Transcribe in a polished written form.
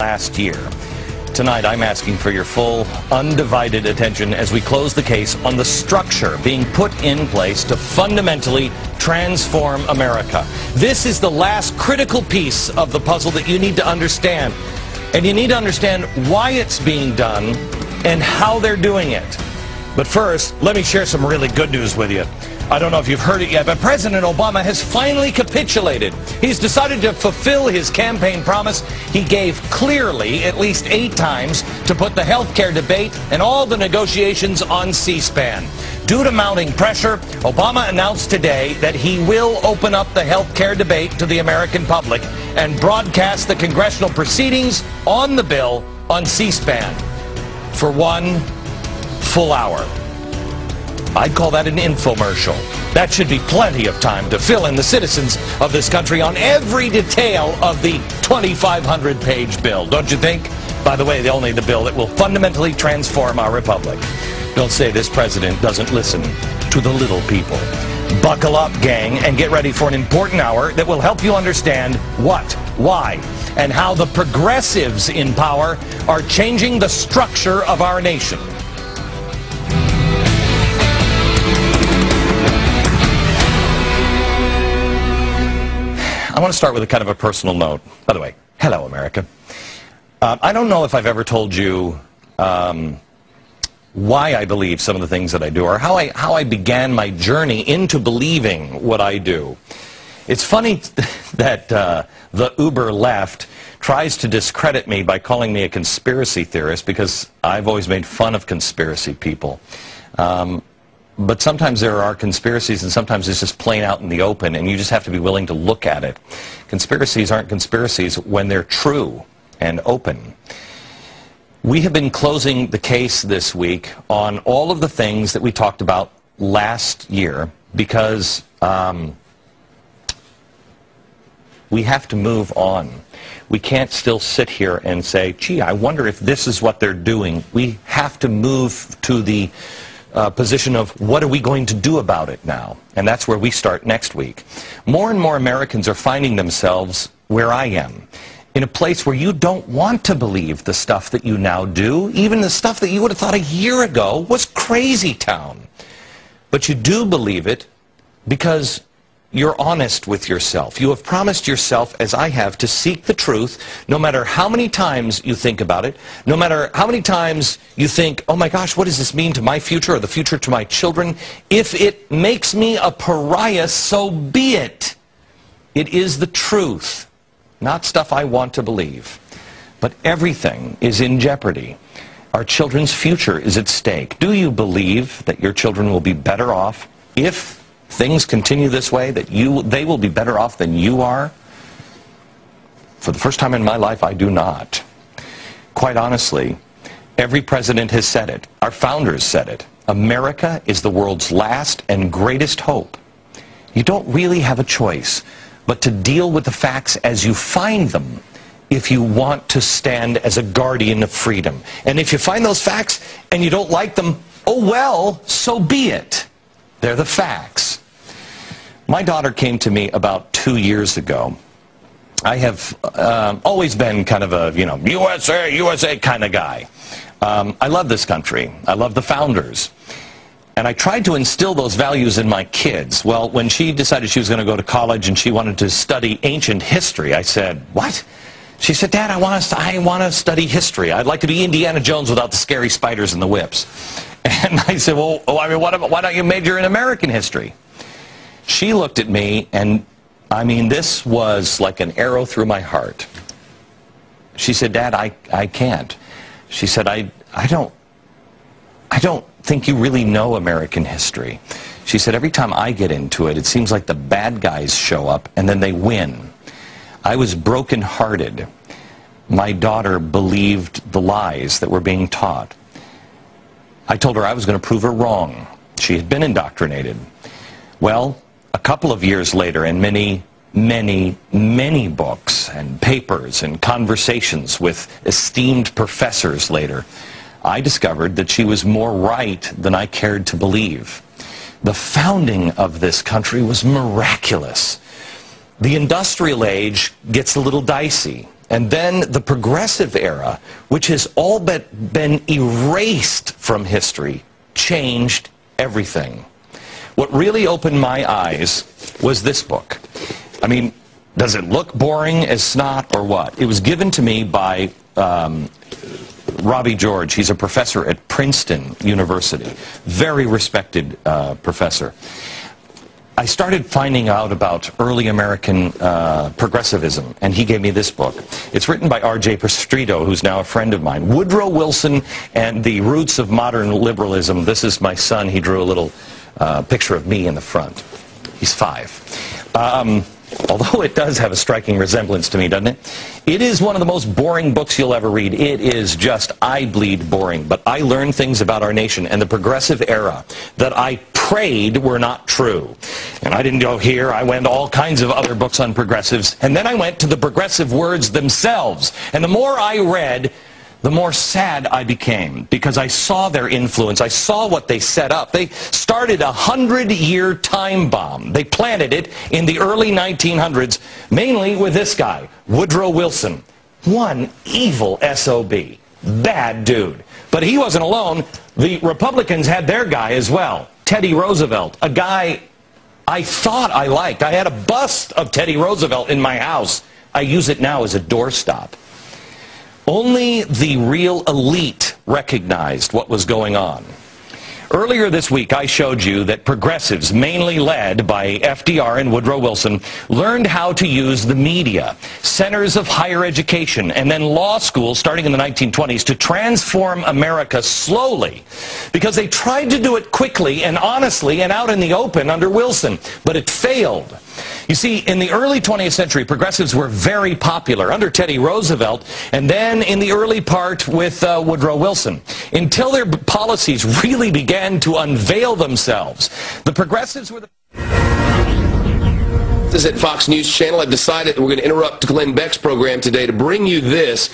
last year. Tonight, I'm asking for your full, undivided attention as we close the case on the structure being put in place to fundamentally transform America. This is the last critical piece of the puzzle that you need to understand. And you need to understand why it's being done and how they're doing it. But first, let me share some really good news with you. I don't know if you've heard it yet, but President Obama has finally capitulated. He's decided to fulfill his campaign promise he gave clearly at least 8 times to put the health care debate and all the negotiations on C-SPAN. Due to mounting pressure, Obama announced today that he will open up the health care debate to the American public and broadcast the congressional proceedings on the bill on C-SPAN for 1 full hour. I'd call that an infomercial. That should be plenty of time to fill in the citizens of this country on every detail of the 2,500-page bill, don't you think? By the way, only the bill that will fundamentally transform our republic. Don't say this president doesn't listen to the little people. Buckle up, gang, and get ready for an important hour that will help you understand what, why, and how the progressives in power are changing the structure of our nation. I want to start with a kind of a personal note. By the way, hello, America. I don't know if I've ever told you why I believe some of the things that I do, or how I began my journey into believing what I do. It's funny that the Uber left tries to discredit me by calling me a conspiracy theorist, because I've always made fun of conspiracy people. But sometimes there are conspiracies, and sometimes it's just plain out in the open, and you just have to be willing to look at it. Conspiracies aren't conspiracies when they're true and open. We have been closing the case this week on all of the things that we talked about last year, because we have to move on. We can't still sit here and say, gee, I wonder if this is what they're doing. We have to move to the position of what are we going to do about it now? And that's where we start next week. More and more Americans are finding themselves where I am, in a place where you don't want to believe the stuff that you now do, even the stuff that you would have thought a year ago was crazy town. But you do believe it because you're honest with yourself. You have promised yourself, as I have, to seek the truth, no matter how many times you think about it, no matter how many times you think, oh my gosh, what does this mean to my future or the future to my children? If it makes me a pariah, so be it. It is the truth, not stuff I want to believe. But everything is in jeopardy. Our children's future is at stake. Do you believe that your children will be better off if things continue this way, that they will be better off than you are? For the first time in my life, I do not. Quite honestly, every president has said it. Our founders said it. America is the world's last and greatest hope. You don't really have a choice but to deal with the facts as you find them if you want to stand as a guardian of freedom. And if you find those facts and you don't like them, oh well, so be it. They're the facts. My daughter came to me about 2 years ago. I have always been kind of a, USA, USA kind of guy. I love this country. I love the founders. And I tried to instill those values in my kids. Well, when she decided she was going to go to college and she wanted to study ancient history, I said, what? She said, Dad, I want to study history. I'd like to be Indiana Jones without the scary spiders and the whips. And I said, well, why don't you major in American history? She looked at me, and this was like an arrow through my heart. She said, Dad, I can't. She said, I don't think you really know American history. She said, every time I get into it, it seems like the bad guys show up and then they win. I was brokenhearted. My daughter believed the lies that were being taught. I told her I was going to prove her wrong. She had been indoctrinated. Well, a couple of years later, and many, many books and papers and conversations with esteemed professors later, I discovered that she was more right than I cared to believe. The founding of this country was miraculous. The industrial age gets a little dicey, And then the progressive era, which has all but been erased from history, changed everything. What really opened my eyes was this book. I mean, does it look boring as snot or what? It was given to me by Robbie George. He's a professor at Princeton University. Very respected professor. I started finding out about early American progressivism, and he gave me this book. It's written by R.J. Pestrito, who's now a friend of mine. Woodrow Wilson and the Roots of Modern Liberalism. This is my son. He drew a little picture of me in the front. He's 5. Although it does have a striking resemblance to me, doesn't it? It is one of the most boring books you'll ever read. It is just eye-bleed boring. But I learned things about our nation and the progressive era that I prayed were not true. And I didn't go here. I went to all kinds of other books on progressives. And then I went to the progressive words themselves. And the more I read, the more sad I became, because I saw their influence. I saw what they set up. They started a 100-year time bomb. They planted it in the early 1900s, mainly with this guy, Woodrow Wilson. One evil SOB. Bad dude. But he wasn't alone. The Republicans had their guy as well, Teddy Roosevelt, a guy I thought I liked. I had a bust of Teddy Roosevelt in my house. I use it now as a doorstop. Only the real elite recognized what was going on. Earlier this week, I showed you that progressives, mainly led by FDR and Woodrow Wilson, learned how to use the media, centers of higher education, and then law schools starting in the 1920s to transform America slowly, because they tried to do it quickly and honestly and out in the open under Wilson, but it failed. You see, in the early 20th century, progressives were very popular under Teddy Roosevelt, and then in the early part with Woodrow Wilson. Until their policies really began to unveil themselves, the progressives were the... This is at Fox News Channel. I've decided we're going to interrupt Glenn Beck's program today to bring you this.